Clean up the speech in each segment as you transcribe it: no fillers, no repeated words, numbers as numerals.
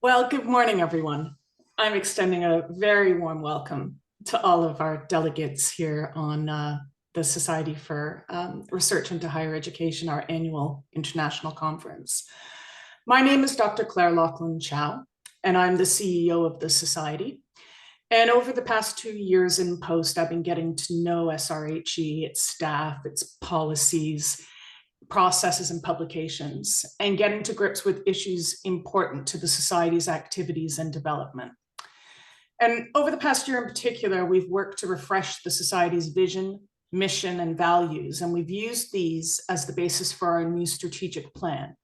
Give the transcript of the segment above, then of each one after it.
Well, good morning, everyone. I'm extending a very warm welcome to all of our delegates here on the Society for Research into Higher Education, our annual international conference. My name is Dr. Claire Laughlin-Chow, and I'm the CEO of the Society. And over the past 2 years in post, I've been getting to know SRHE, its staff, its policies, processes and publications, and getting to grips with issues important to the Society's activities and development. And over the past year in particular, we've worked to refresh the Society's vision, mission, and values, and we've used these as the basis for our new strategic plan.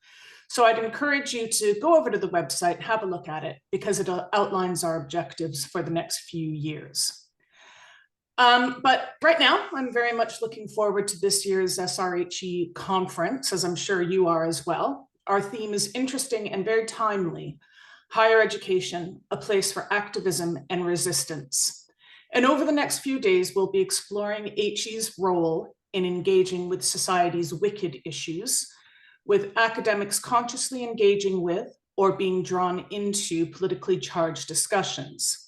So I'd encourage you to go over to the website, have a look at it, because it outlines our objectives for the next few years. But right now, I'm very much looking forward to this year's SRHE conference, as I'm sure you are as well. Our theme is interesting and very timely: higher education, a place for activism and resistance. And over the next few days, we'll be exploring HE's role in engaging with society's wicked issues, with academics consciously engaging with or being drawn into politically charged discussions.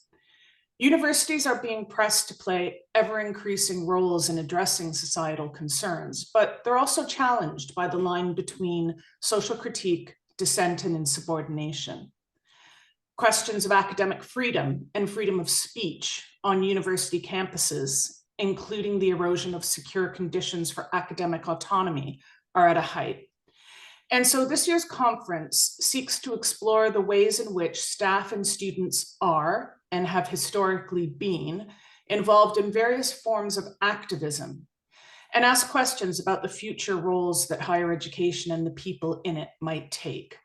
Universities are being pressed to play ever-increasing roles in addressing societal concerns, but they're also challenged by the line between social critique, dissent, and insubordination. Questions of academic freedom and freedom of speech on university campuses, including the erosion of secure conditions for academic autonomy, are at a height. And so this year's conference seeks to explore the ways in which staff and students are and have historically been involved in various forms of activism, and ask questions about the future roles that higher education and the people in it might take.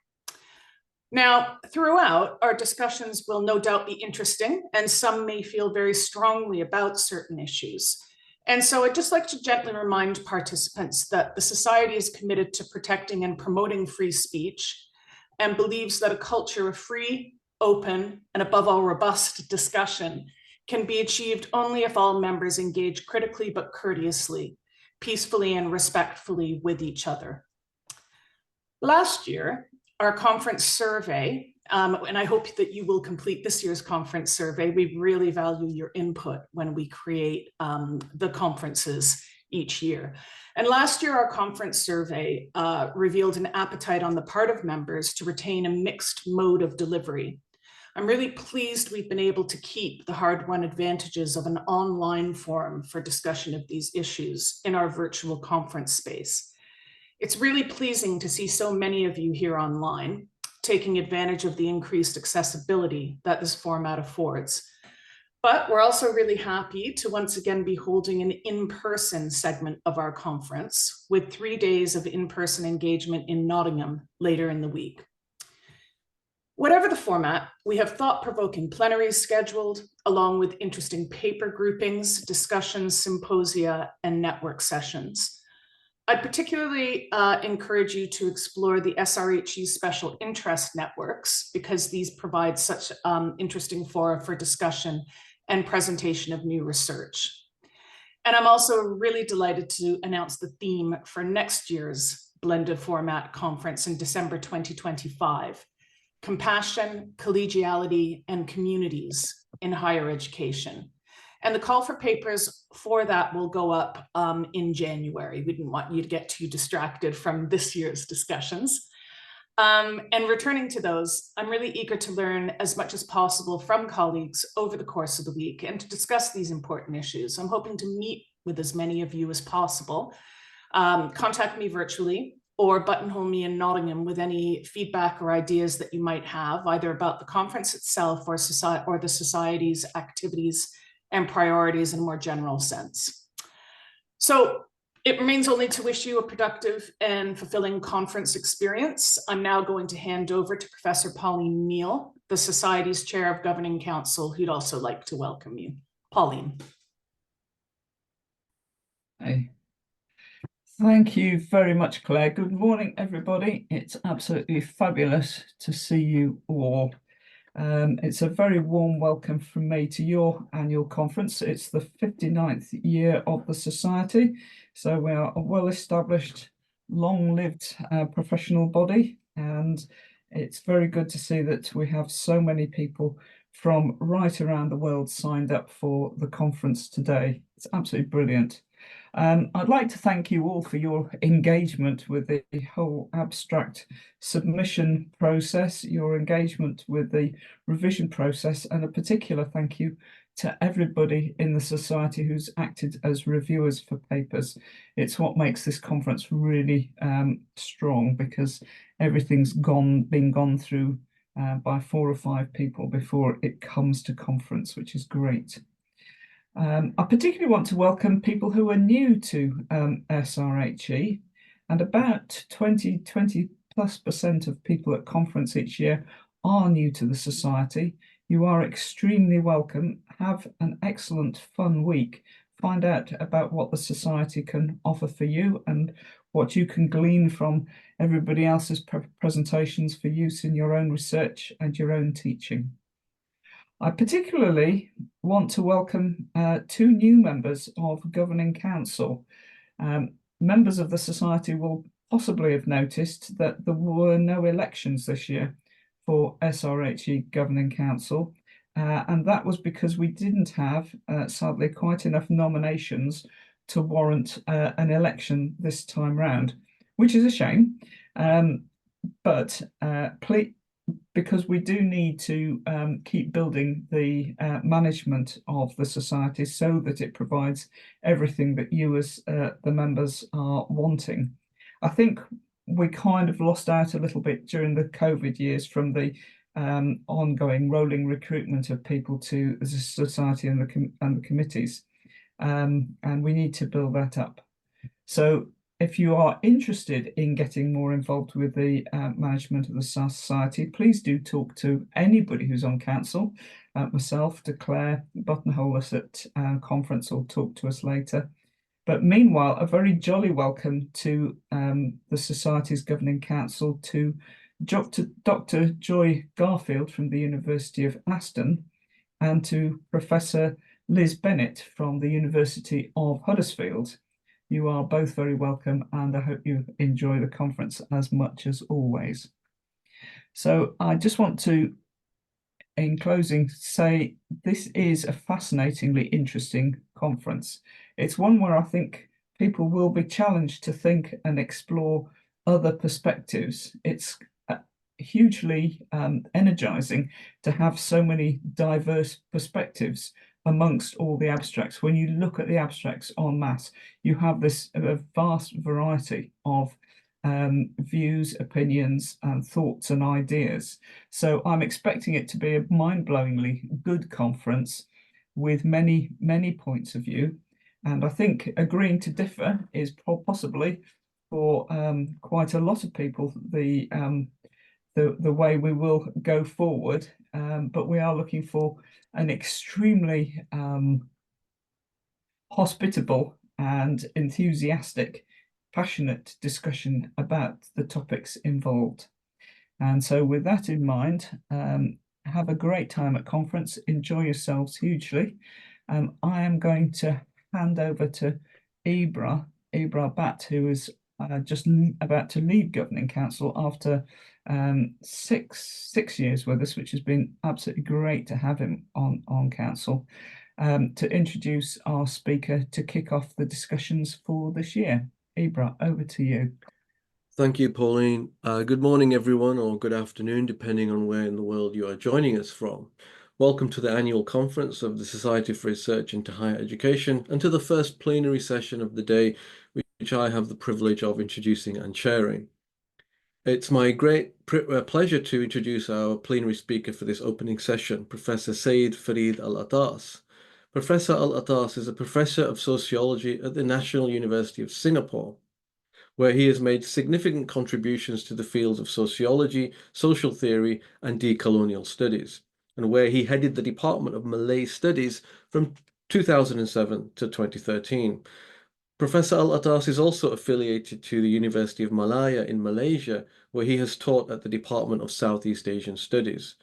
Now, throughout, our discussions will no doubt be interesting, and some may feel very strongly about certain issues. And so I'd just like to gently remind participants that the Society is committed to protecting and promoting free speech and believes that a culture of free, open, and above all, robust discussion can be achieved only if all members engage critically but courteously, peacefully and respectfully with each other. Last year, our conference survey, and I hope that you will complete this year's conference survey. We really value your input when we create the conferences each year. And last year, our conference survey revealed an appetite on the part of members to retain a mixed mode of delivery. I'm really pleased we've been able to keep the hard-won advantages of an online forum for discussion of these issues in our virtual conference space. It's really pleasing to see so many of you here online, taking advantage of the increased accessibility that this format affords. But we're also really happy to once again be holding an in-person segment of our conference with 3 days of in-person engagement in Nottingham later in the week. Whatever the format, we have thought-provoking plenaries scheduled, along with interesting paper groupings, discussions, symposia, and network sessions. I'd particularly encourage you to explore the SRHE special interest networks, because these provide such interesting fora for discussion and presentation of new research. And I'm also really delighted to announce the theme for next year's blended format conference in December 2025: compassion, collegiality, and communities in higher education. And the call for papers for that will go up in January. We didn't want you to get too distracted from this year's discussions. And returning to those, I'm really eager to learn as much as possible from colleagues over the course of the week and to discuss these important issues. I'm hoping to meet with as many of you as possible. Contact me virtually or buttonhole me in Nottingham with any feedback or ideas that you might have, either about the conference itself or the Society's activities and priorities in a more general sense. So it remains only to wish you a productive and fulfilling conference experience. I'm now going to hand over to Professor Pauline Neal, the Society's Chair of Governing Council, who'd also like to welcome you. Pauline. Hey. Thank you very much, Claire. Good morning, everybody. It's absolutely fabulous to see you all. It's a very warm welcome from me to your annual conference. It's the 59th year of the Society, so we are a well-established, long-lived professional body, and It's very good to see that we have so many people from right around the world signed up for the conference today. It's absolutely brilliant. I'd like to thank you all for your engagement with the whole abstract submission process, your engagement with the revision process, and a particular thank you to everybody in the Society who's acted as reviewers for papers. It's what makes this conference really strong, because everything's been gone through by 4 or 5 people before it comes to conference, which is great. I particularly want to welcome people who are new to SRHE, and about 20+% of people at conference each year are new to the Society. You are extremely welcome. Have an excellent, fun week. Find out about what the Society can offer for you and what you can glean from everybody else's presentations for use in your own research and your own teaching. I particularly want to welcome 2 new members of Governing Council. Members of the Society will possibly have noticed that there were no elections this year for SRHE Governing Council, and that was because we didn't have, sadly, quite enough nominations to warrant an election this time round, which is a shame. But because we do need to keep building the management of the Society so that it provides everything that you as the members are wanting. I think we kind of lost out a little bit during the COVID years from the ongoing rolling recruitment of people to the Society and the committees, and we need to build that up. So if you are interested in getting more involved with the management of the Society, please do talk to anybody who's on council, myself, to Claire Buttonhollis at conference, or talk to us later. But meanwhile, a very jolly welcome to the Society's Governing Council to Dr. Joy Garfield from the University of Aston, and to Professor Liz Bennett from the University of Huddersfield. You are both very welcome, and I hope you enjoy the conference as much as always. So I just want to, in closing, say this is a fascinatingly interesting conference. It's one where I think people will be challenged to think and explore other perspectives. It's hugely energizing to have so many diverse perspectives amongst all the abstracts. When you look at the abstracts en masse, you have this vast variety of views, opinions, and thoughts and ideas. So I'm expecting it to be a mind-blowingly good conference with many, many points of view. And I think agreeing to differ is possibly, for quite a lot of people, the way we will go forward. But we are looking for an extremely hospitable and enthusiastic, passionate discussion about the topics involved. And so with that in mind, have a great time at conference, enjoy yourselves hugely. I am going to hand over to Ibra Bat, who is just about to leave Governing Council after 6 years with us, which has been absolutely great to have him on council, to introduce our speaker to kick off the discussions for this year. Ibra, over to you. Thank you, Pauline. Good morning, everyone, or good afternoon, depending on where in the world you are joining us from. Welcome to the annual conference of the Society for Research into Higher Education, and to the first plenary session of the day, which I have the privilege of introducing and chairing. It's my great pleasure to introduce our plenary speaker for this opening session, Professor Syed Farid Alatas. Professor Alatas is a professor of sociology at the National University of Singapore, where he has made significant contributions to the fields of sociology, social theory, and decolonial studies, and where he headed the Department of Malay Studies from 2007 to 2013. Professor Alatas is also affiliated to the University of Malaya in Malaysia, where he has taught at the Department of Southeast Asian Studies.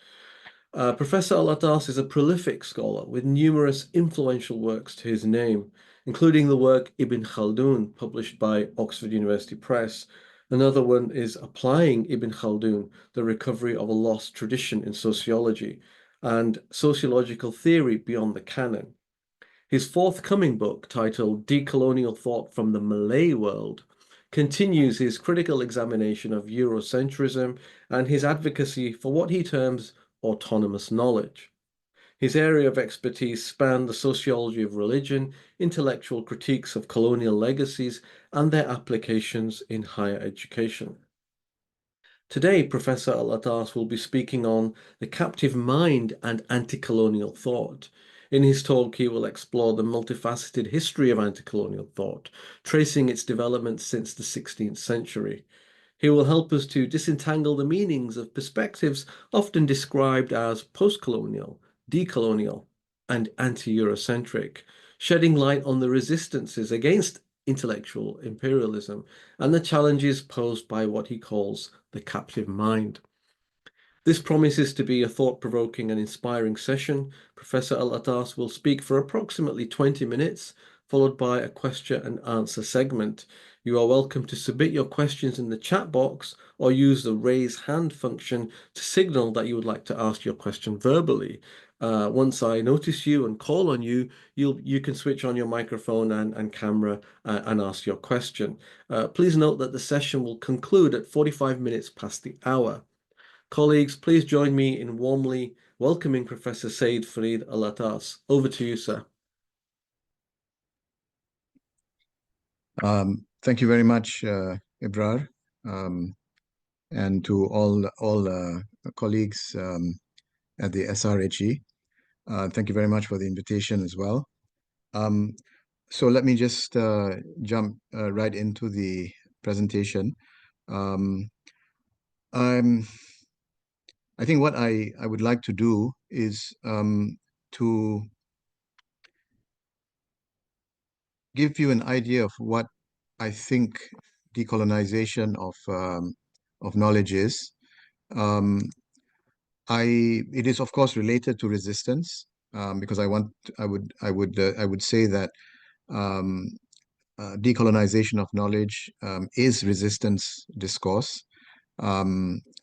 Professor Alatas is a prolific scholar with numerous influential works to his name, including the work Ibn Khaldun, published by Oxford University Press, Another one is Applying Ibn Khaldun, the Recovery of a Lost Tradition in Sociology, and Sociological Theory Beyond the Canon. His forthcoming book, titled Decolonial Thought from the Malay World, continues his critical examination of Eurocentrism and his advocacy for what he terms autonomous knowledge. His area of expertise spanned the sociology of religion, intellectual critiques of colonial legacies, and their applications in higher education. Today, Professor Alatas will be speaking on the captive mind and anti-colonial thought. In his talk, he will explore the multifaceted history of anti-colonial thought, tracing its development since the 16th century. He will help us to disentangle the meanings of perspectives often described as post-colonial, decolonial, and anti-Eurocentric, shedding light on the resistances against intellectual imperialism and the challenges posed by what he calls the captive mind. This promises to be a thought-provoking and inspiring session. Professor Alatas will speak for approximately 20 minutes, followed by a question and answer segment. You are welcome to submit your questions in the chat box or use the raise hand function to signal that you would like to ask your question verbally. Once I notice you and call on you, you can switch on your microphone and camera and ask your question. Please note that the session will conclude at 45 minutes past the hour. Colleagues, please join me in warmly welcoming Professor Syed Farid Alatas. Over to you, sir. Thank you very much, Ibrar, and to all colleagues at the SRHE. Thank you very much for the invitation as well. So let me just jump right into the presentation. I think what I would like to do is to give you an idea of what I think decolonization of knowledge is. It is of course related to resistance, because I would say that decolonization of knowledge is resistance discourse.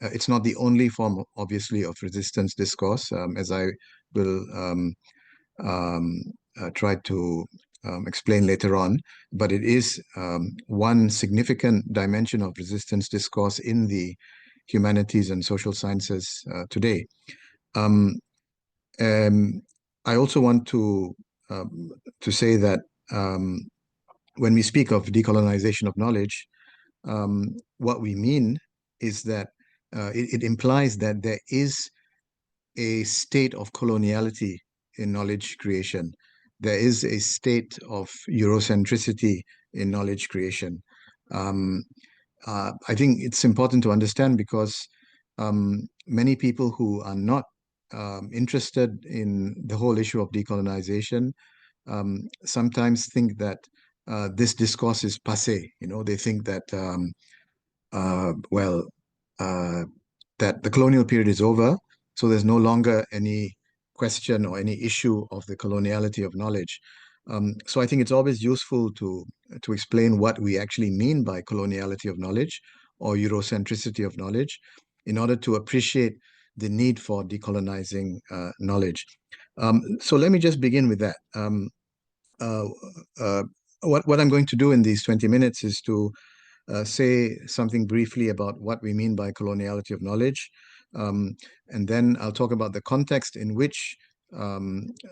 It's not the only form, obviously, of resistance discourse, as I will try to explain later on, but it is one significant dimension of resistance discourse in the humanities and social sciences today. I also want to say that when we speak of decolonization of knowledge, what we mean is that it implies that there is a state of coloniality in knowledge creation. There is a state of Eurocentricity in knowledge creation. I think it's important to understand because many people who are not interested in the whole issue of decolonization sometimes think that this discourse is passé. You know, they think that that the colonial period is over, so there's no longer any question or any issue of the coloniality of knowledge. So I think it's always useful to explain what we actually mean by coloniality of knowledge or Eurocentricity of knowledge in order to appreciate the need for decolonizing knowledge. So let me just begin with that. What I'm going to do in these 20 minutes is to say something briefly about what we mean by coloniality of knowledge. And then I'll talk about the context in which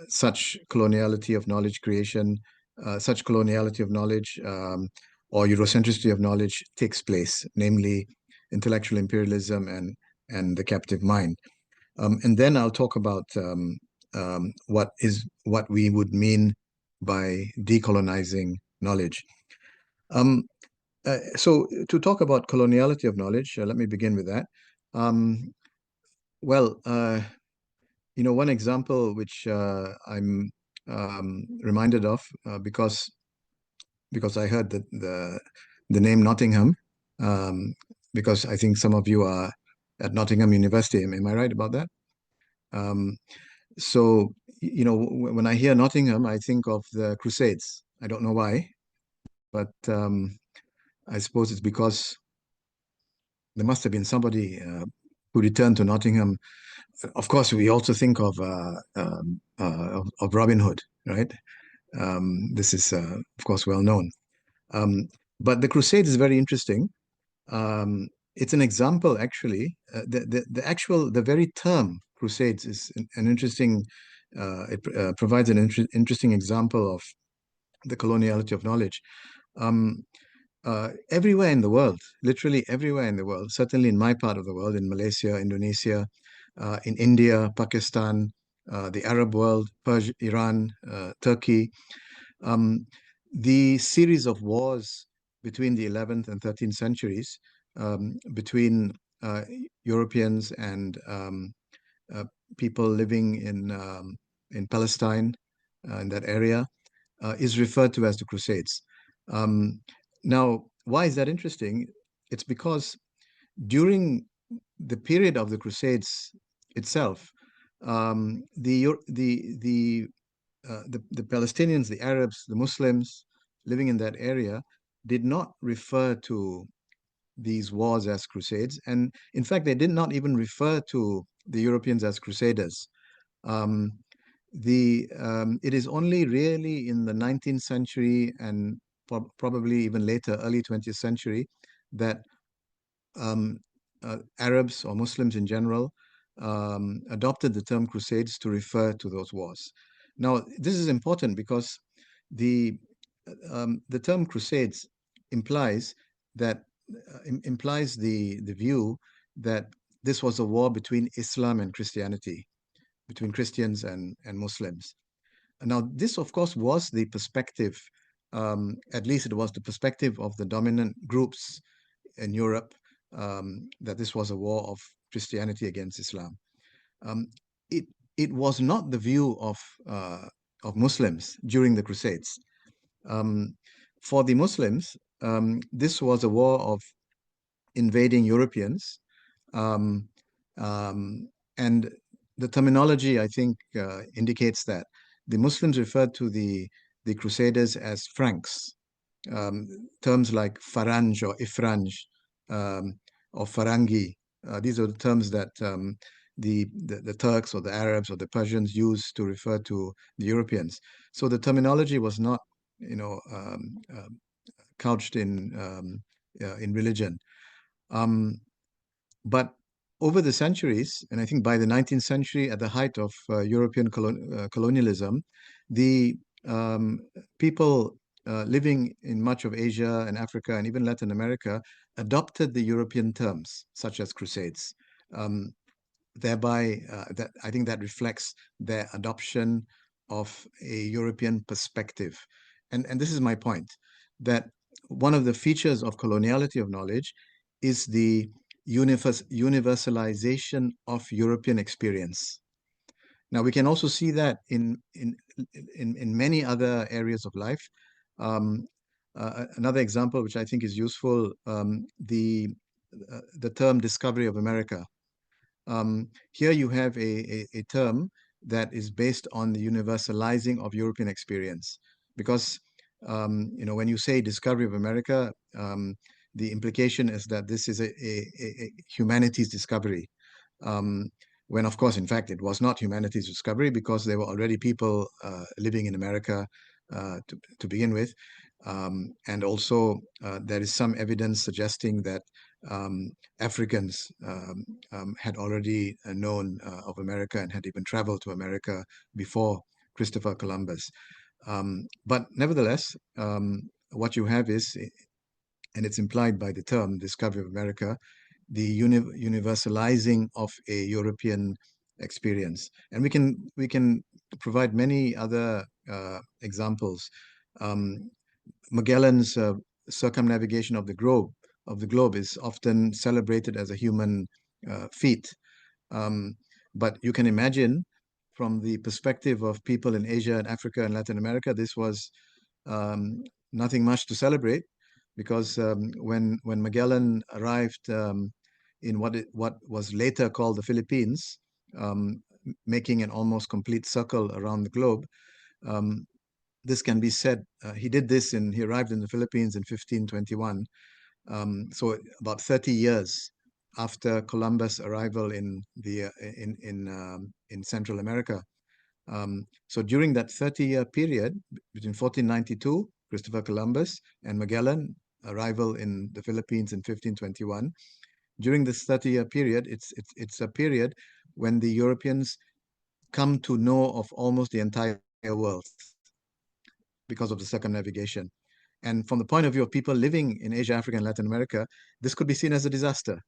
such coloniality of knowledge creation, such coloniality of knowledge or Eurocentricity of knowledge takes place, namely intellectual imperialism and the captive mind. And then I'll talk about what we would mean by decolonizing knowledge. So to talk about coloniality of knowledge, let me begin with that. You know, one example which I'm reminded of because I heard the name Nottingham, because I think some of you are at Nottingham University. Am I right about that? So, you know, when I hear Nottingham, I think of the Crusades. I don't know why, but I suppose it's because there must have been somebody who returned to Nottingham. Of course, we also think of Robin Hood, right? This is, of course, well known. But the Crusades is very interesting. It's an example, actually. The very term Crusades is an interesting. It provides an interesting example of the coloniality of knowledge. Everywhere in the world, literally everywhere in the world, certainly in my part of the world, in Malaysia, Indonesia, in India, Pakistan, the Arab world, Persia, Iran, Turkey, the series of wars between the 11th and 13th centuries, between Europeans and people living in Palestine, in that area, is referred to as the Crusades. Now, why is that interesting? It's because during the period of the Crusades itself, the Palestinians, the Arabs, the Muslims living in that area did not refer to these wars as crusades. And in fact, they did not even refer to the Europeans as crusaders. It is only really in the 19th century and probably even later, early 20th century, that Arabs or Muslims in general adopted the term crusades to refer to those wars. Now, this is important because the term crusades implies the view that this was a war between Islam and Christianity, between Christians and Muslims. Now, this, of course, was the perspective, at least it was the perspective of the dominant groups in Europe, that this was a war of Christianity against Islam. It was not the view of Muslims during the Crusades. For the Muslims, this was a war of invading Europeans, and the terminology, I think, indicates that the Muslims referred to the Crusaders as Franks. Terms like Faranj or Ifranj, or Farangi, these are the terms that the Turks or the Arabs or the Persians used to refer to the Europeans. So the terminology was not, couched in religion. But over the centuries, and I think by the 19th century, at the height of European colonialism, the people living in much of Asia and Africa and even Latin America adopted the European terms, such as crusades. Thereby, I think that reflects their adoption of a European perspective. And this is my point, that one of the features of coloniality of knowledge is the universalization of European experience. Now, we can also see that in many other areas of life. Another example, which I think is useful, the term discovery of America. Here you have a term that is based on the universalizing of European experience, because when you say discovery of America, the implication is that this is a humanity's discovery, when of course, in fact, it was not humanity's discovery, because there were already people living in America to begin with. And also there is some evidence suggesting that Africans had already known of America and had even traveled to America before Christopher Columbus. But nevertheless, what you have is, and it's implied by the term discovery of America, the universalizing of a European experience. And we can provide many other examples. Magellan's circumnavigation of the globe is often celebrated as a human feat. But you can imagine, from the perspective of people in Asia and Africa and Latin America, this was nothing much to celebrate, because when Magellan arrived in what was later called the Philippines, making an almost complete circle around the globe, this can be said, he arrived in the Philippines in 1521. So about 30 years after Columbus' arrival in Central America. So during that 30-year period, between 1492, Christopher Columbus, and Magellan arrival in the Philippines in 1521, during this 30-year period, it's a period when the Europeans come to know of almost the entire world because of the circumnavigation. And from the point of view of people living in Asia, Africa, and Latin America, this could be seen as a disaster,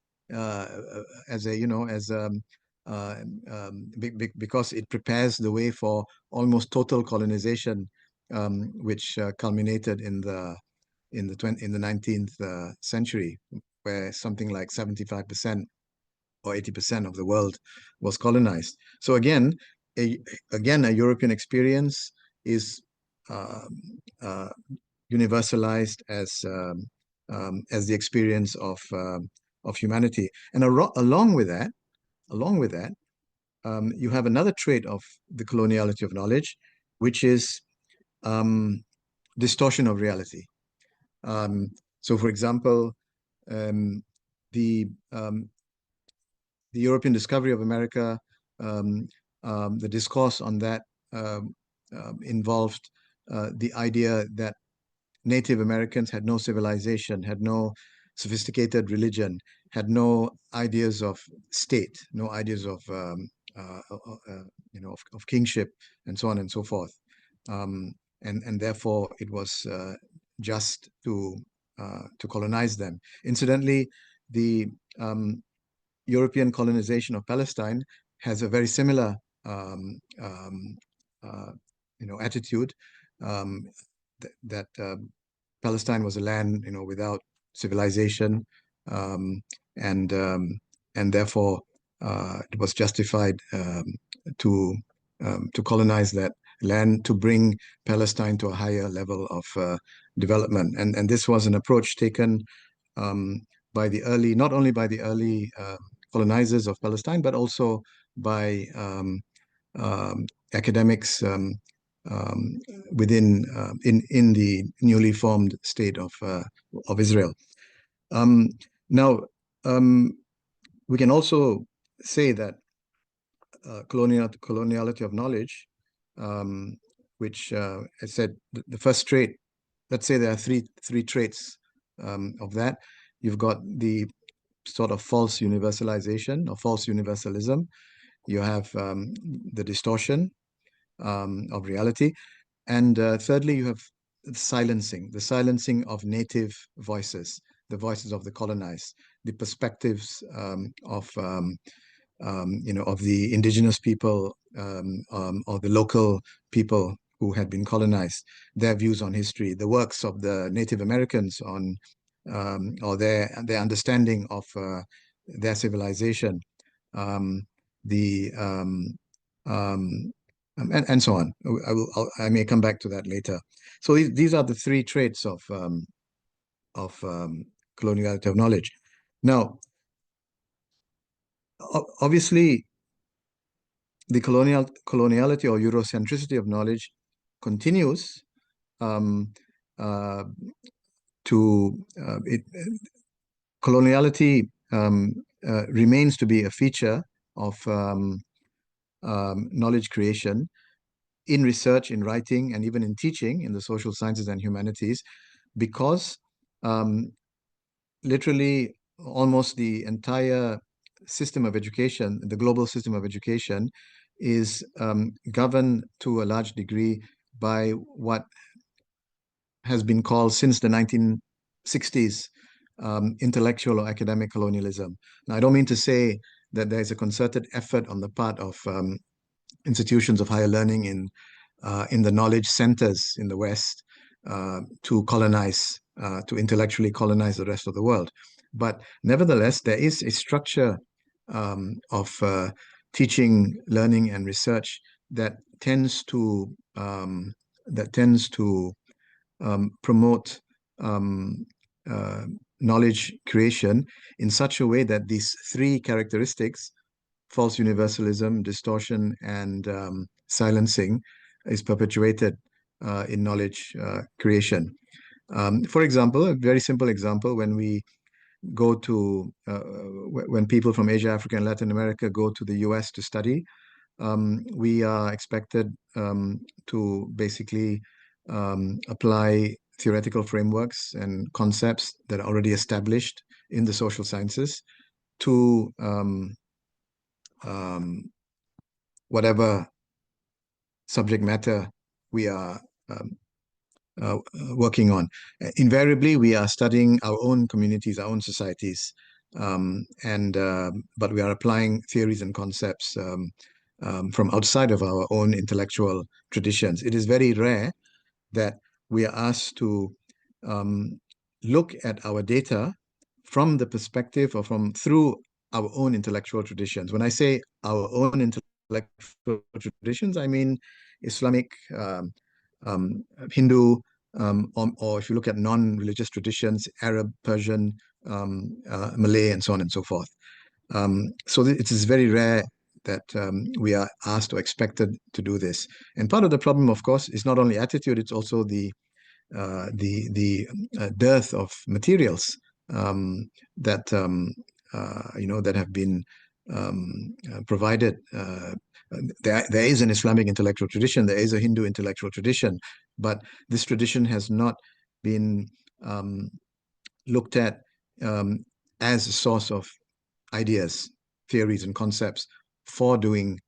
because it prepares the way for almost total colonization, which culminated in the 19th century, where something like 75% or 80% of the world was colonized. So again, a European experience is universalized as the experience of humanity. And along with that, you have another trait of the coloniality of knowledge, which is distortion of reality. So, for example, the European discovery of America, the discourse on that involved the idea that Native Americans had no civilization, had no sophisticated religion, had no ideas of state, no ideas of of kingship, and so on and so forth. And therefore, it was just to colonize them. Incidentally, the European colonization of Palestine has a very similar attitude, that Palestine was a land without civilization, and therefore it was justified to colonize that land, to bring Palestine to a higher level of development. And this was an approach taken by the early, not only by the early colonizers of Palestine, but also by academics within in the newly formed state of Israel. Now, we can also say that coloniality of knowledge, which I said, the first trait. Let's say there are three traits of that. You've got the sort of false universalization or false universalism. You have the distortion of reality. And thirdly, you have the silencing of native voices, the voices of the colonized, the perspectives of the indigenous people, or the local people who had been colonized, their views on history, the works of the Native Americans on or their understanding of their civilization, and so on. I may come back to that later. So these are the three traits of coloniality of knowledge. Now, obviously, the coloniality or Eurocentricity of knowledge continues coloniality remains to be a feature of knowledge creation in research, in writing, and even in teaching in the social sciences and humanities, because literally almost the entire system of education, the global system of education, is governed to a large degree by what has been called since the 1960s intellectual or academic colonialism. Now, I don't mean to say that there's a concerted effort on the part of institutions of higher learning in the knowledge centers in the West to colonize, to intellectually colonize the rest of the world. But nevertheless, there is a structure of teaching, learning, and research that tends to promote knowledge creation in such a way that these three characteristics, false universalism, distortion, and silencing, is perpetuated in knowledge creation. For example, a very simple example, when we go to when people from Asia, Africa, and Latin America go to the US to study, we are expected to basically apply theoretical frameworks and concepts that are already established in the social sciences to whatever subject matter we are working on. Invariably, we are studying our own communities, our own societies, but we are applying theories and concepts from outside of our own intellectual traditions. It is very rare that we are asked to look at our data from the perspective or through our own intellectual traditions. When I say our own intellectual traditions, I mean Islamic, Hindu, or if you look at non-religious traditions, Arab, Persian, Malay, and so on and so forth. So it is very rare that we are asked or expected to do this. And part of the problem, of course, is not only attitude; it's also the dearth of materials that that have been provided. There is an Islamic intellectual tradition, there is a Hindu intellectual tradition, but this tradition has not been looked at as a source of ideas, theories, and concepts for doing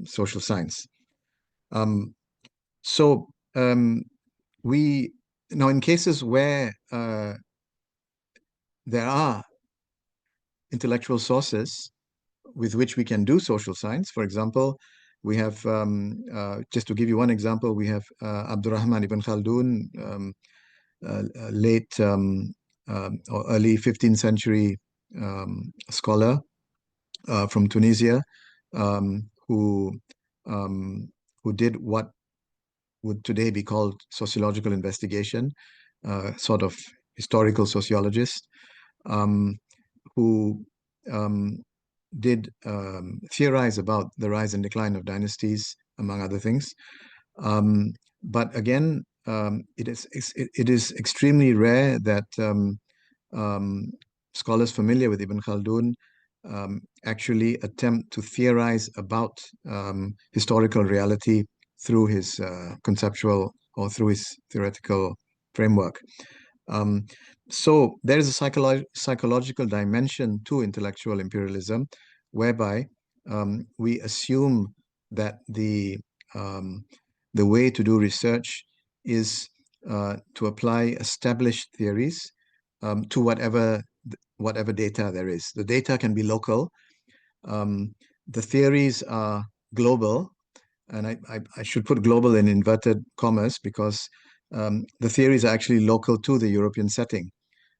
social science. We now, in cases where there are intellectual sources with which we can do social science, for example, we have, just to give you one example, we have Abdurrahman ibn Khaldun, late or early 15th century scholar from Tunisia, who did what would today be called sociological investigation, sort of historical sociologist, who did theorize about the rise and decline of dynasties, among other things. But again, it is extremely rare that scholars familiar with Ibn Khaldun actually attempt to theorize about historical reality through his conceptual or through his theoretical framework. So there is a psychological dimension to intellectual imperialism, whereby we assume that the way to do research is to apply established theories to whatever data there is. The data can be local. The theories are global, and I should put global in inverted commas because the theories are actually local to the European setting.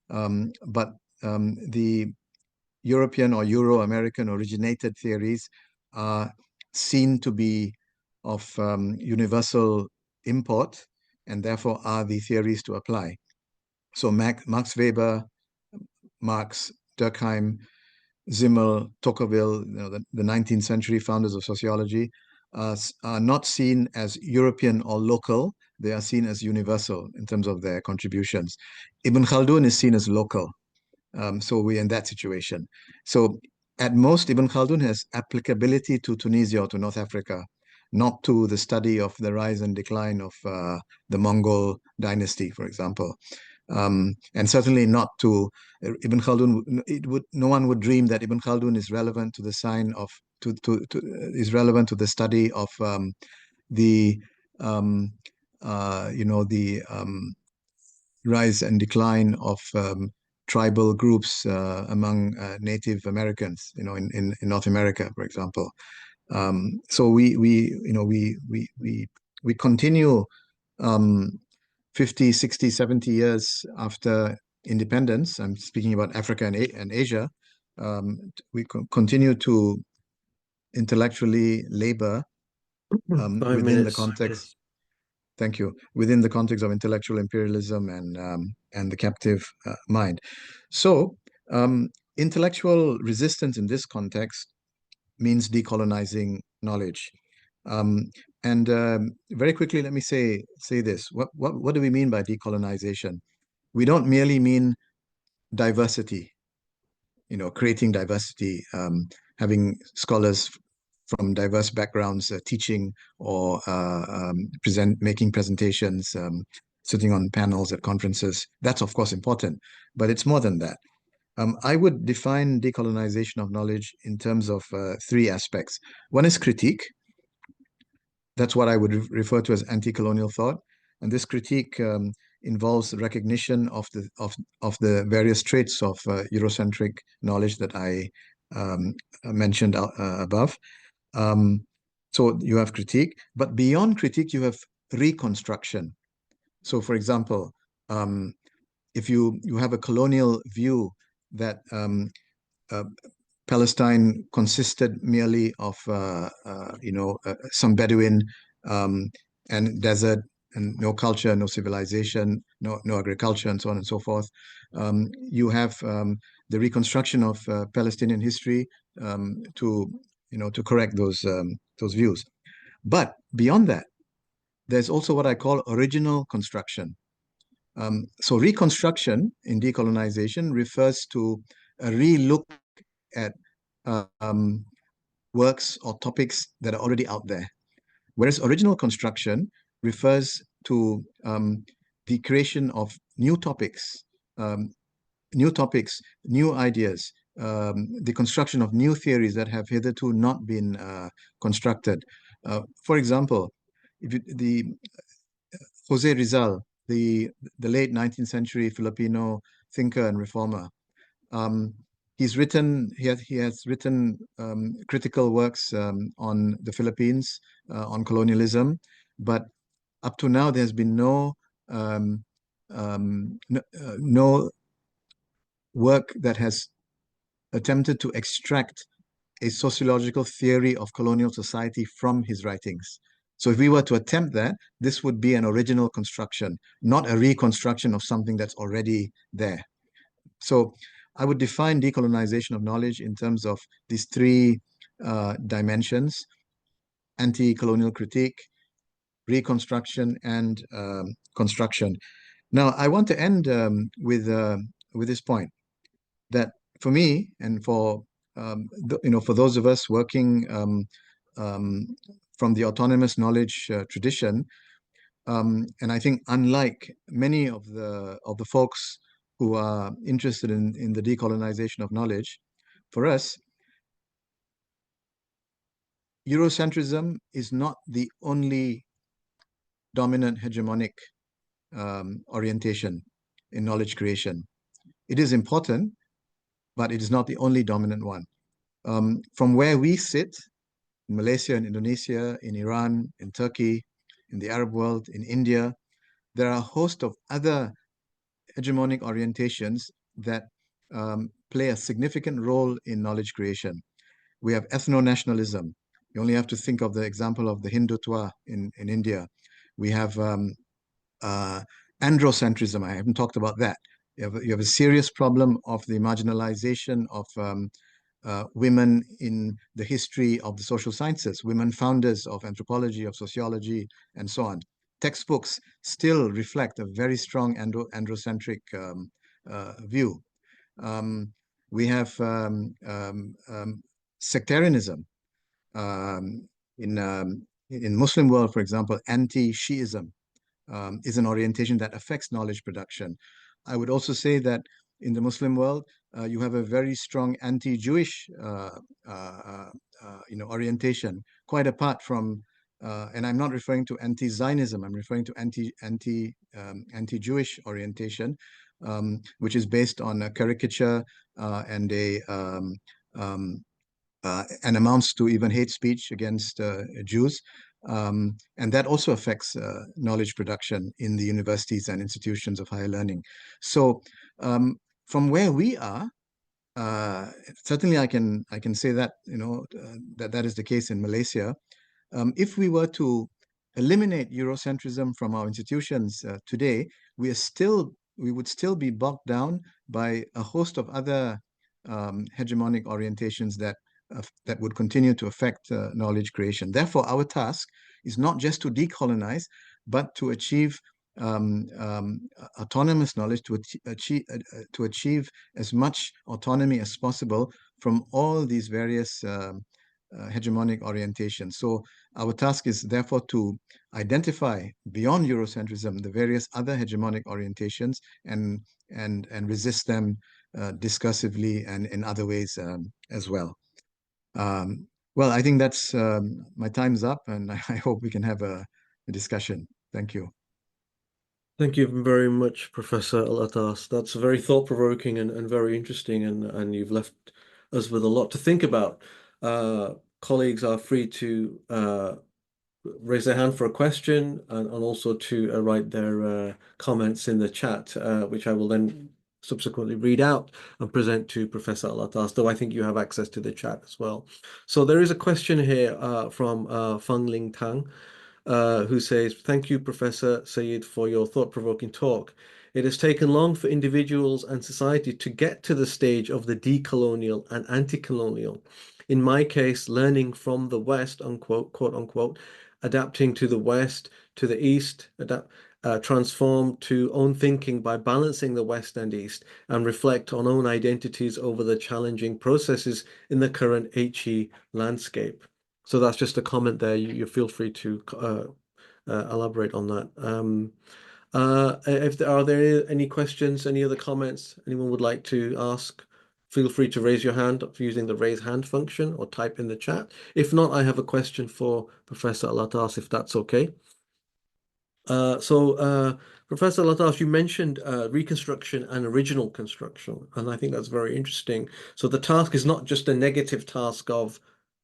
But the European or Euro-American originated theories are seen to be of universal import, and therefore are the theories to apply. So Max Weber, Marx, Durkheim, Simmel, Tocqueville, the 19th century founders of sociology, are not seen as European or local. They are seen as universal in terms of their contributions. Ibn Khaldun is seen as local. So we're in that situation. So at most, Ibn Khaldun has applicability to Tunisia or to North Africa, not to the study of the rise and decline of the Mongol dynasty, for example. And certainly not to Ibn Khaldun. No one would dream that Ibn Khaldun is relevant to the is relevant to the study of the rise and decline of tribal groups among Native Americans, in North America, for example. So we continue 50, 60, 70 years after independence. I'm speaking about Africa and Asia. We continue to intellectually labor within the context. Thank you. Within the context of intellectual imperialism and the captive mind. So intellectual resistance in this context means decolonizing knowledge. And very quickly, let me say this. What do we mean by decolonization? We don't merely mean diversity. creating diversity, having scholars from diverse backgrounds teaching or making presentations, sitting on panels at conferences. That's of course important, but it's more than that. I would define decolonization of knowledge in terms of three aspects. One is critique. That's what I would refer to as anti-colonial thought. And this critique involves recognition of the various traits of Eurocentric knowledge that I mentioned above. So you have critique, but beyond critique, you have reconstruction. So, for example, if you have a colonial view that Palestine consisted merely of some Bedouin and desert and no culture, no civilization, no agriculture, and so on and so forth. You have the reconstruction of Palestinian history to correct those views. But beyond that, there's also what I call original construction. So reconstruction in decolonization refers to a re-look at works or topics that are already out there. Whereas original construction refers to the creation of new topics, new ideas, the construction of new theories that have hitherto not been constructed. For example, Jose Rizal, the late 19th century Filipino thinker and reformer, he has written critical works on the Philippines, on colonialism, but up to now there's been no work that has attempted to extract a sociological theory of colonial society from his writings. So if we were to attempt that, this would be an original construction, not a reconstruction of something that's already there. So I would define decolonization of knowledge in terms of these three dimensions: anti-colonial critique, reconstruction, and construction. Now, I want to end with this point that for me and for for those of us working from the autonomous knowledge tradition, and I think unlike many of the folks who are interested in the decolonization of knowledge, for us, Eurocentrism is not the only dominant hegemonic orientation in knowledge creation. It is important, but it is not the only dominant one. From where we sit, in Malaysia, in Indonesia, in Iran, in Turkey, in the Arab world, in India, there are a host of other hegemonic orientations that play a significant role in knowledge creation. We have ethno-nationalism. You only have to think of the example of the Hindutva in India. We have androcentrism. I haven't talked about that. You have a serious problem of the marginalization of women in the history of the social sciences, women founders of anthropology, of sociology, and so on. Textbooks still reflect a very strong androcentric view. We have sectarianism. In Muslim world, for example, anti-Shiism is an orientation that affects knowledge production. I would also say that in the Muslim world, you have a very strong anti-Jewish orientation, quite apart from, and I'm not referring to anti-Zionism, I'm referring to anti-Jewish orientation, which is based on a caricature and amounts to even hate speech against Jews. And that also affects knowledge production in the universities and institutions of higher learning. So from where we are, certainly I can say that that is the case in Malaysia. If we were to eliminate Eurocentrism from our institutions today, we would still be bogged down by a host of other hegemonic orientations that would continue to affect knowledge creation. Therefore, our task is not just to decolonize, but to achieve autonomous knowledge to achieve as much autonomy as possible from all these various hegemonic orientations. So our task is therefore to identify beyond Eurocentrism the various other hegemonic orientations and resist them discursively and in other ways as well. Well, I think that's my time's up, and I hope we can have a discussion. Thank you. Thank you very much, Professor Alatas. That's very thought-provoking and very interesting, and you've left us with a lot to think about. Colleagues are free to raise their hand for a question and also to write their comments in the chat, which I will then subsequently read out and present to Professor Alatas, though I think you have access to the chat as well. So there is a question here from Feng Ling Tang, who says, "Thank you, Professor Syed, for your thought-provoking talk. It has taken long for individuals and society to get to the stage of the decolonial and anti-colonial. In my case, learning from the West, unquote, quote unquote, adapting to the West, to the East, transform to own thinking by balancing the West and East, and reflect on own identities over the challenging processes in the current HE landscape." So that's just a comment there. You feel free to elaborate on that. Are there any questions, any other comments anyone would like to ask? Feel free to raise your hand using the raise hand function or type in the chat. If not, I have a question for Professor Alatas, if that's okay. Professor Alatas, you mentioned reconstruction and original construction, and I think that's very interesting. So the task is not just a negative task of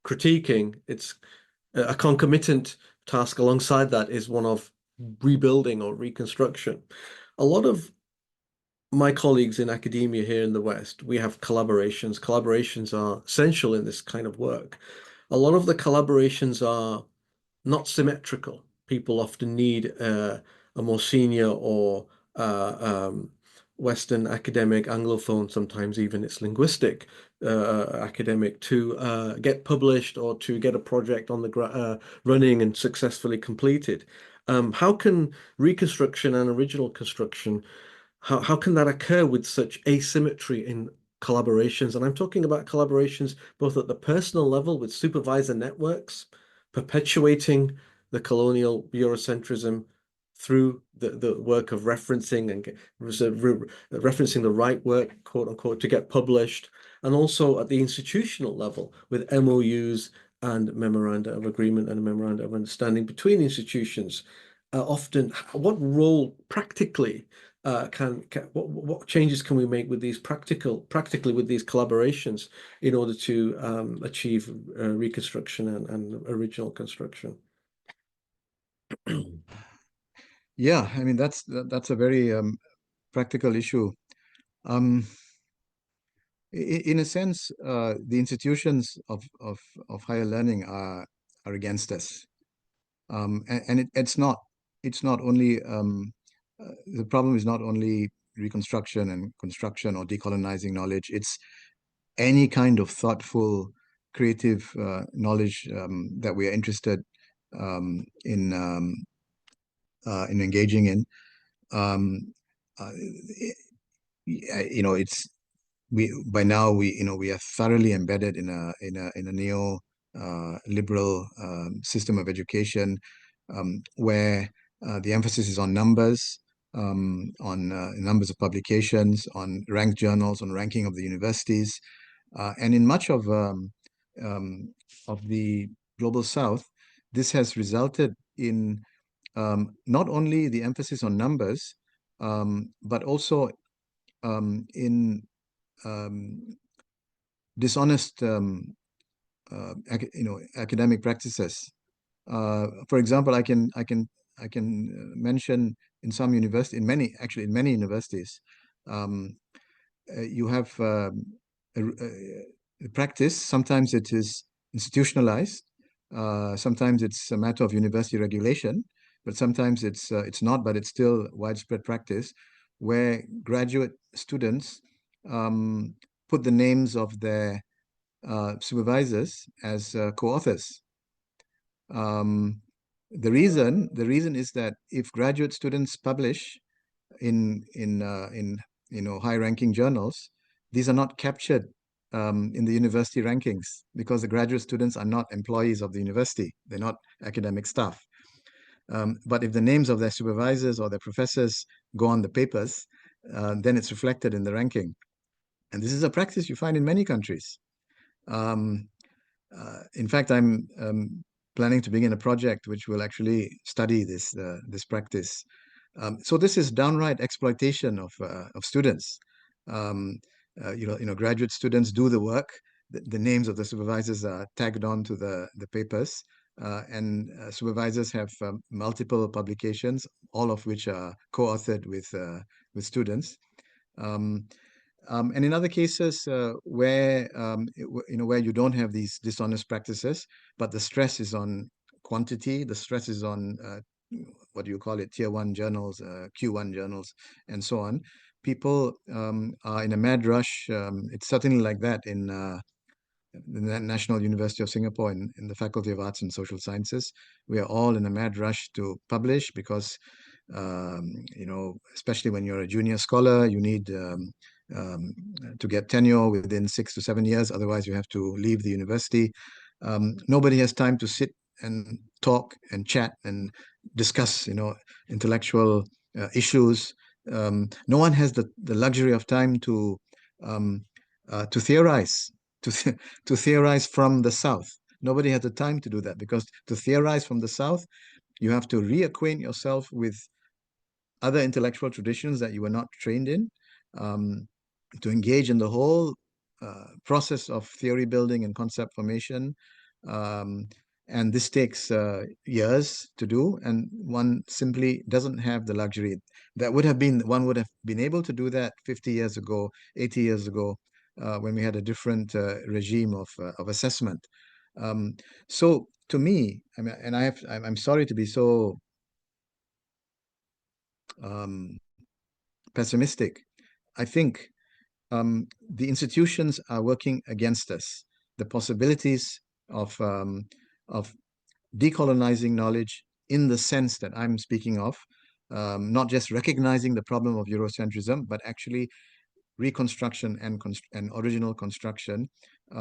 critiquing, it's a concomitant task alongside that is one of rebuilding or reconstruction. A lot of my colleagues in academia here in the West, we have collaborations. Collaborations are essential in this kind of work. A lot of the collaborations are not symmetrical. People often need a more senior or Western academic, Anglophone, sometimes even it's linguistic academic to get published or to get a project on the running and successfully completed. How can reconstruction and original construction, how can that occur with such asymmetry in collaborations? And I'm talking about collaborations both at the personal level with supervisor networks, perpetuating the colonial Eurocentrism through the work of referencing and referencing the right work, quote unquote, to get published, and also at the institutional level with MOUs and memoranda of agreement and memoranda of understanding between institutions. Often, what role practically what changes can we make with these practically with these collaborations in order to achieve reconstruction and original construction? Yeah, I mean that's a very practical issue. In a sense, the institutions of higher learning are against us, and it's not only the problem is not only reconstruction and construction or decolonizing knowledge. It's any kind of thoughtful, creative knowledge that we are interested in engaging in. It's by now we are thoroughly embedded in a neo liberal system of education where the emphasis is on numbers, on numbers of publications, on ranked journals, on ranking of the universities, and in much of the global South, this has resulted in not only the emphasis on numbers, but also in dishonest, academic practices. For example, I can mention in some universities, in many universities, you have a practice. Sometimes it is institutionalized. Sometimes it's a matter of university regulation, but sometimes it's not. But it's still widespread practice, where graduate students put the names of their supervisors as co-authors. The reason is that if graduate students publish in high-ranking journals, these are not captured in the university rankings because the graduate students are not employees of the university. They're not academic staff. But if the names of their supervisors or their professors go on the papers, then it's reflected in the ranking. And this is a practice you find in many countries. In fact, I'm planning to begin a project which will actually study this practice. So this is downright exploitation of students. Graduate students do the work. The names of the supervisors are tagged on to the papers, and supervisors have multiple publications, all of which are co-authored with students. And in other cases where where you don't have these dishonest practices, but the stress is on quantity, the stress is on what do you call it, tier 1 journals, Q1 journals, and so on. People are in a mad rush. It's certainly like that in the National University of Singapore in the Faculty of Arts and Social Sciences. We are all in a mad rush to publish because, especially when you're a junior scholar, you need to get tenure within 6 to 7 years. Otherwise, you have to leave the university. Nobody has time to sit and talk and chat and discuss, intellectual issues. No one has the luxury of time to theorize, to theorize from the South. Nobody has the time to do that because to theorize from the South, you have to reacquaint yourself with other intellectual traditions that you were not trained in, to engage in the whole process of theory building and concept formation. And this takes years to do, and one simply doesn't have the luxury. One would have been able to do that 50 years ago, 80 years ago, when we had a different regime of assessment. So to me, I mean, and I'm sorry to be so pessimistic. I think the institutions are working against us. The possibilities of decolonizing knowledge in the sense that I'm speaking of, not just recognizing the problem of Eurocentrism, but actually reconstruction and original construction we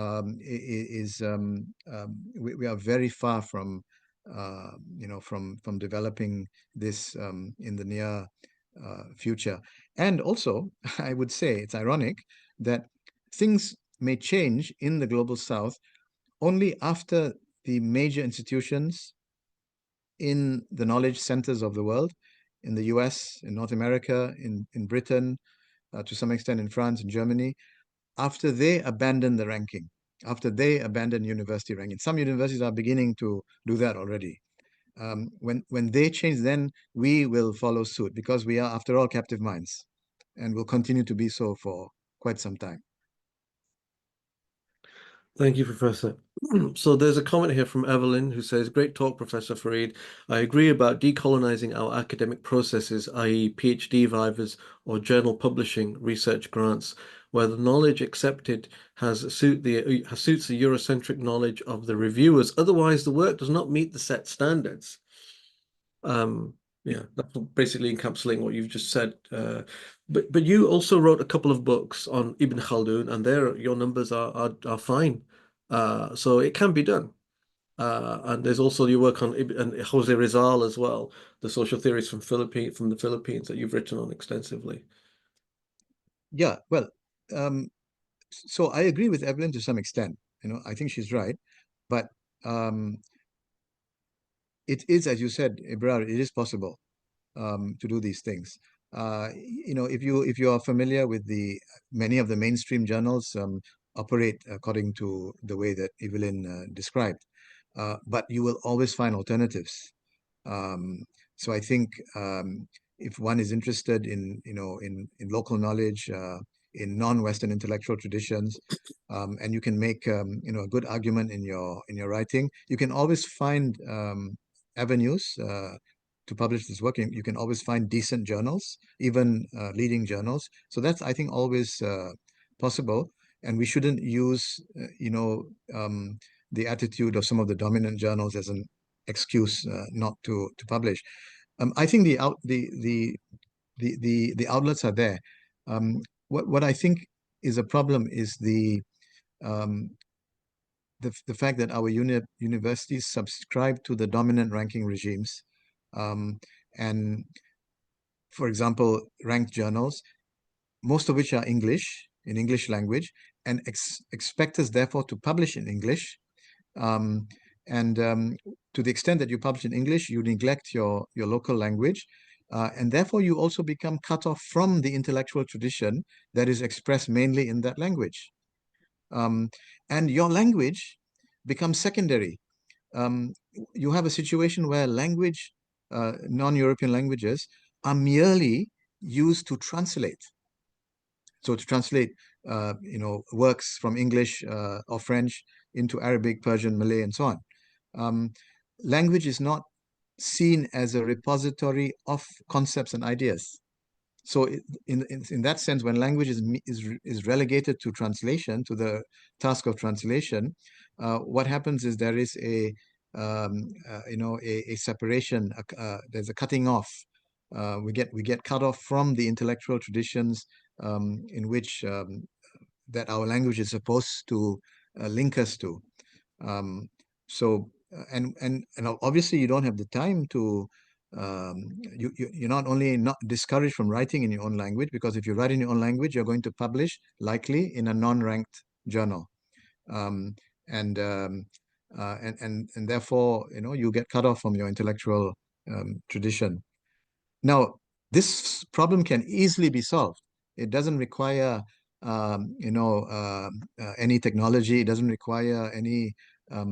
are very far from from developing this in the near future. And also, I would say it's ironic that things may change in the global South only after the major institutions in the knowledge centers of the world, in the US, in North America, in Britain, to some extent in France and Germany, after they abandon the ranking, after they abandon university ranking. Some universities are beginning to do that already. When they change, then we will follow suit because we are, after all, captive minds and will continue to be so for quite some time. Thank you, Professor. So there's a comment here from Evelyn who says, great talk, Professor Farid. I agree about decolonizing our academic processes, i.e. PhD vivas or journal publishing research grants, where the knowledge accepted suits the Eurocentric knowledge of the reviewers. Otherwise, the work does not meet the set standards. Yeah, that's basically encapsulating what you've just said. But you also wrote a couple of books on Ibn Khaldun, and your numbers are fine. So it can be done. And there's also your work on Jose Rizal as well, the social theories from the Philippines that you've written on extensively. Yeah, well, so I agree with Evelyn to some extent. I think she's right, but it is, as you said, Ibrar, it is possible to do these things. If you are familiar with many of the mainstream journals operate according to the way that Evelyn described, but you will always find alternatives. So I think if one is interested in local knowledge, in non-Western intellectual traditions, and you can make a good argument in your writing, you can always find avenues to publish this work. You can always find decent journals, even leading journals. So that's, I think, always possible. And we shouldn't use, the attitude of some of the dominant journals as an excuse not to publish. I think the outlets are there. What I think is a problem is um, the fact that our universities subscribe to the dominant ranking regimes, and for example, ranked journals, most of which are English, in English language, and expect us therefore to publish in English. Um, and to the extent that you publish in English, you neglect your local language, and therefore you also become cut off from the intellectual tradition that is expressed mainly in that language. And your language becomes secondary. You have a situation where language, non-European languages, are merely used to translate. So to translate, works from English or French into Arabic, Persian, Malay, and so on. Language is not seen as a repository of concepts and ideas. So in that sense, when language is relegated to translation, to the task of translation, what happens is there is a separation. There's a cutting off. We get cut off from the intellectual traditions in which that our language is supposed to link us to. And obviously you don't have the time to. You're not only not discouraged from writing in your own language, because if you write in your own language, you're going to publish likely in a non-ranked journal, and therefore you get cut off from your intellectual tradition. Now, this problem can easily be solved. It doesn't require any technology. It doesn't require any. I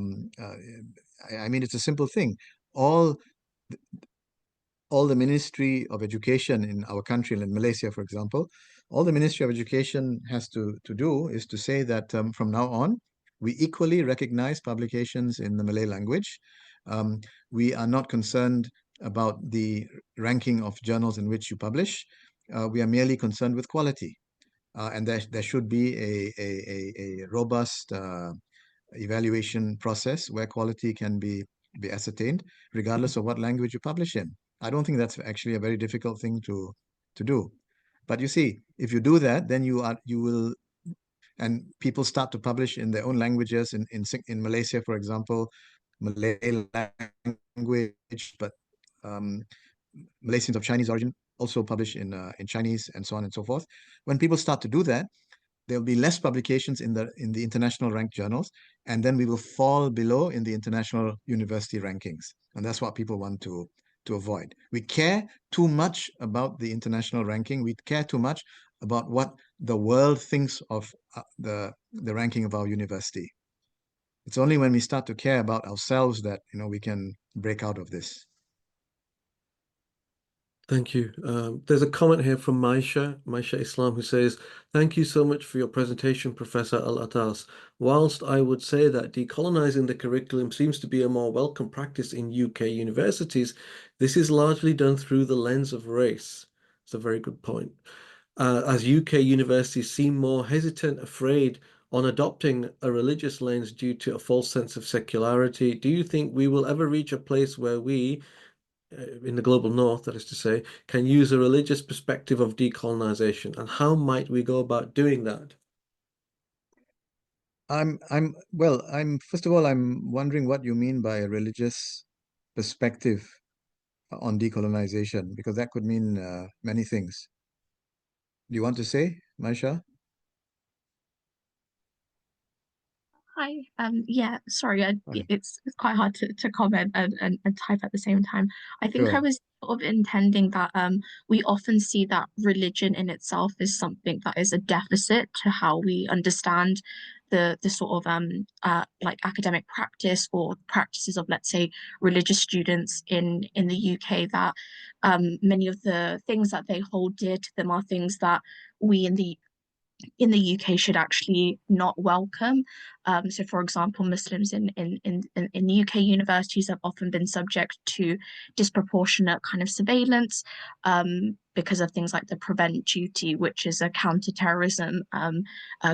mean, it's a simple thing. All the Ministry of Education in our country, in Malaysia, for example, all the Ministry of Education has to do is to say that from now on, we equally recognize publications in the Malay language. We are not concerned about the ranking of journals in which you publish. We are merely concerned with quality. And there should be a robust evaluation process where quality can be ascertained, regardless of what language you publish in. I don't think that's actually a very difficult thing to do. But you see, if you do that, then you will, and people start to publish in their own languages. In Malaysia, for example, Malay language, but Malaysians of Chinese origin also publish in Chinese, and so on and so forth. When people start to do that, there'll be less publications in the international ranked journals, and then we will fall below in the international university rankings, and that's what people want to avoid. We care too much about the international ranking. We care too much about what the world thinks of the ranking of our university. It's only when we start to care about ourselves that we can break out of this. Thank you. There's a comment here from Maisha Islam, who says, "Thank you so much for your presentation, Professor Alatas. Whilst I would say that decolonizing the curriculum seems to be a more welcome practice in UK universities, this is largely done through the lens of race." It's a very good point. As UK universities seem more hesitant, afraid on adopting a religious lens due to a false sense of secularity, do you think we will ever reach a place where we, in the global north, that is to say, can use a religious perspective of decolonization, and how might we go about doing that? First of all, I'm wondering what you mean by a religious perspective on decolonization, because that could mean many things. Do you want to say, Maisha? Hi. Yeah, sorry, Hi. it's quite hard to comment and type at the same time. I think I Sure. was sort of intending that we often see that religion in itself is something that is a deficit to how we understand the sort of like academic practice or practices of, let's say, religious students in the UK, that many of the things that they hold dear to them are things that we in the UK should actually not welcome. So, for example, Muslims in UK universities have often been subject to disproportionate kind of surveillance because of things like the Prevent Duty, which is a counter-terrorism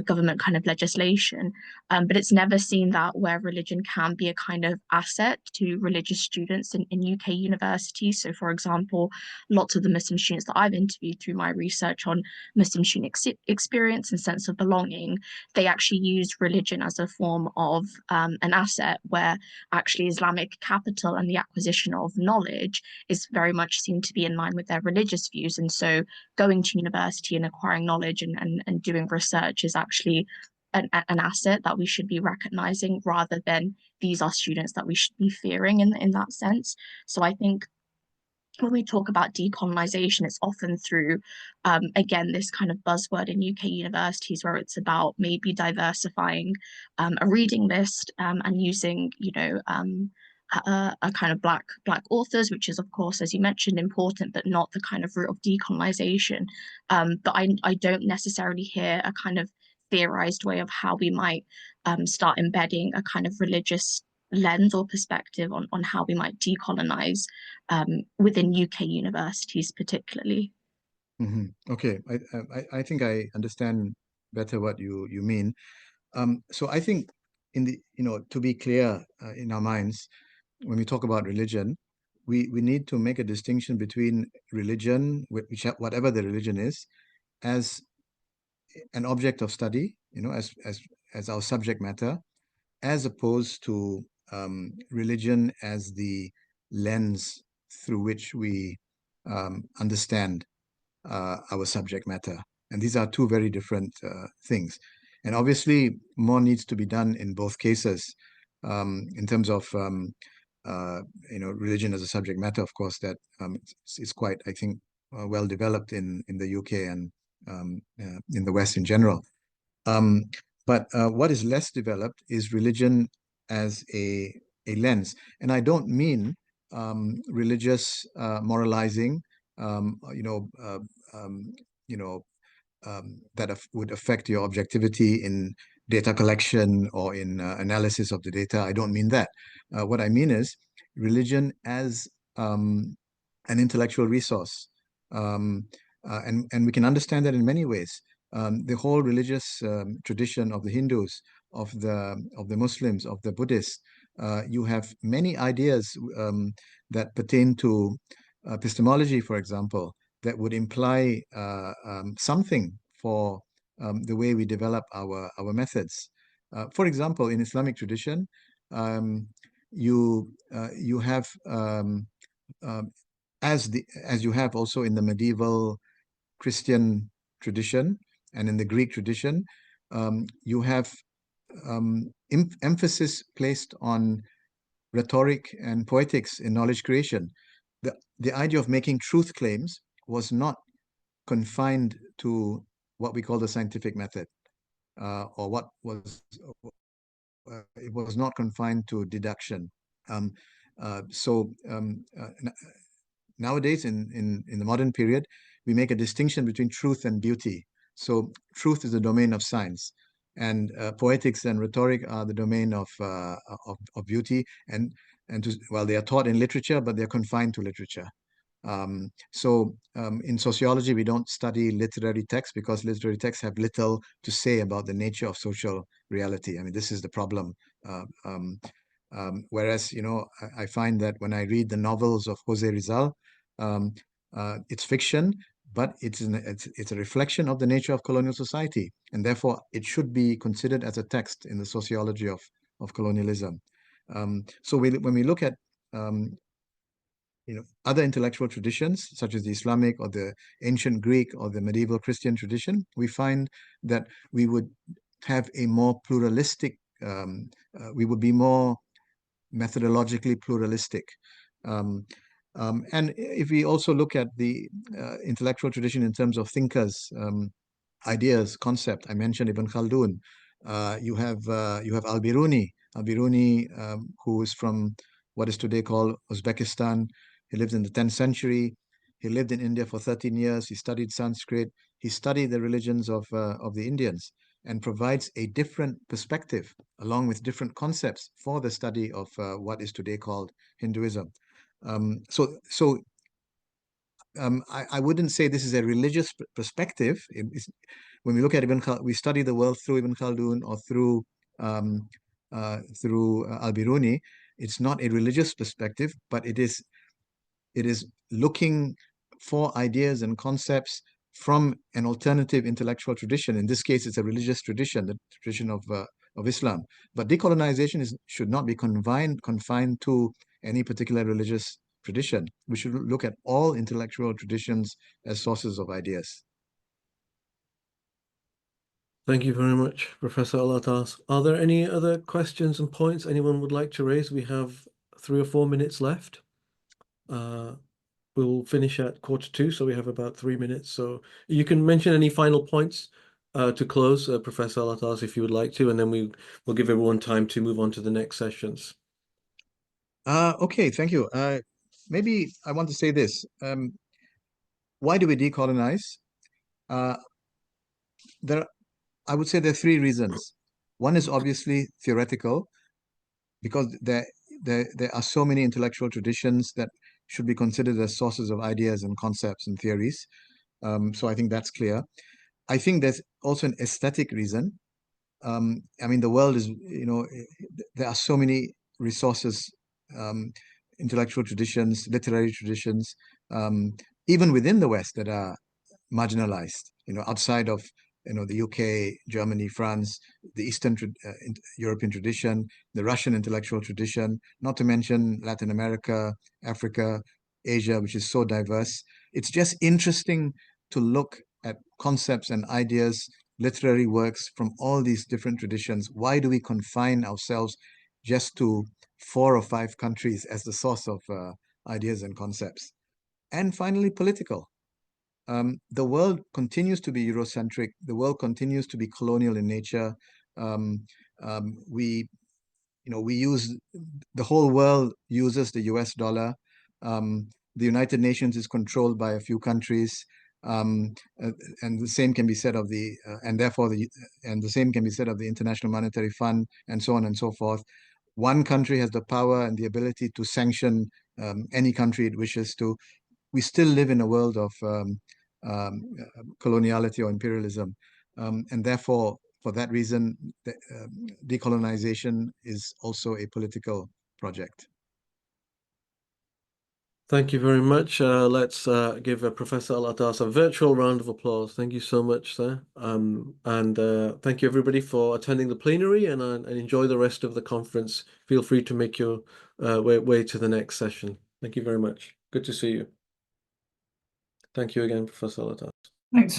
government kind of legislation. But it's never seen that where religion can be a kind of asset to religious students in UK universities. So, for example, lots of the Muslim students that I've interviewed through my research on Muslim student experience and sense of belonging, they actually use religion as a form of an asset, where actually Islamic capital and the acquisition of knowledge is very much seen to be in line with their religious views. And so going to university and acquiring knowledge and doing research is actually an asset that we should be recognizing, rather than these are students that we should be fearing in that sense. So I think when we talk about decolonization, it's often through, again, this kind of buzzword in UK universities, where it's about maybe diversifying a reading list and using, a kind of black authors, which is, of course, as you mentioned, important, but not the kind of root of decolonization. But I don't necessarily hear a kind of theorized way of how we might start embedding a kind of religious lens or perspective on how we might decolonize within UK universities particularly. Okay, I think I understand better what you mean. So I think to be clear in our minds, when we talk about religion, we need to make a distinction between religion, whatever the religion is, as an object of study, as our subject matter, as opposed to religion as the lens through which we understand our subject matter. And these are two very different things. And obviously, more needs to be done in both cases in terms of religion as a subject matter. Of course, that is quite, I think, well developed in the UK and in the West in general. But what is less developed is religion as a lens. And I don't mean religious moralizing, that would affect your objectivity in data collection or in analysis of the data. I don't mean that. What I mean is religion as an intellectual resource. And we can understand that in many ways. The whole religious tradition of the Hindus, of the Muslims, of the Buddhists, you have many ideas that pertain to epistemology, for example, that would imply something for the way we develop our methods. For example, in Islamic tradition, you have as you have also in the medieval Christian tradition and in the Greek tradition, you have emphasis placed on rhetoric and poetics in knowledge creation. The idea of making truth claims was not confined to what we call the scientific method, or what was it was not confined to deduction. Nowadays, in the modern period, we make a distinction between truth and beauty. So truth is the domain of science, and poetics and rhetoric are the domain of beauty. And well, they are taught in literature, but they're confined to literature. In sociology, we don't study literary texts because literary texts have little to say about the nature of social reality. I mean, this is the problem. Whereas, I find that when I read the novels of Jose Rizal, it's fiction, but it's a reflection of the nature of colonial society, and therefore it should be considered as a text in the sociology of colonialism. When we look at other intellectual traditions, such as the Islamic or the ancient Greek or the medieval Christian tradition, we find that we would have a more pluralistic, we would be more methodologically pluralistic. And if we also look at the intellectual tradition in terms of thinkers, ideas, concept, I mentioned Ibn Khaldun. You have Al-Biruni, who is from what is today called Uzbekistan. He lived in the 10th century. He lived in India for 13 years. He studied Sanskrit. He studied the religions of the Indians. and provides a different perspective along with different concepts for the study of what is today called Hinduism. I wouldn't say this is a religious perspective. When we look at we study the world through Ibn Khaldun or through Al-Biruni. It's not a religious perspective, but it is looking for ideas and concepts from an alternative intellectual tradition. In this case, it's a religious tradition, the tradition of Islam. But decolonization should not be confined to any particular religious tradition. We should look at all intellectual traditions as sources of ideas. Thank you very much, Professor Alatas. Are there any other questions and points anyone would like to raise? We have 3 or 4 minutes left. We'll finish at 1:45, so we have about 3 minutes. So you can mention any final points to close, Professor Alatas, if you would like to, and then we'll give everyone time to move on to the next sessions. Okay, thank you. Maybe I want to say this. Why do we decolonize? I would say there are 3 reasons. One is obviously theoretical, because there are so many intellectual traditions that should be considered as sources of ideas and concepts and theories. So I think that's clear. I think there's also an aesthetic reason. I mean, the world is, there are so many resources, intellectual traditions, literary traditions, even within the West that are marginalized, outside of, the UK, Germany, France, the Eastern European tradition, the Russian intellectual tradition, not to mention Latin America, Africa, Asia, which is so diverse. It's just interesting to look at concepts and ideas, literary works from all these different traditions. Why do we confine ourselves just to 4 or 5 countries as the source of ideas and concepts? And finally, political. The world continues to be Eurocentric. The world continues to be colonial in nature. We use, the whole world uses the US dollar. The United Nations is controlled by a few countries. And the same can be said of the same can be said of the International Monetary Fund, and so on and so forth. One country has the power and the ability to sanction any country it wishes to. We still live in a world of coloniality or imperialism, and therefore, for that reason, decolonization is also a political project. Thank you very much. Let's give Professor Alatas a virtual round of applause. Thank you so much, sir. And thank you, everybody, for attending the plenary, and enjoy the rest of the conference. Feel free to make your way to the next session. Thank you very much. Good to see you. Thank you again, Professor Alatas. Thanks.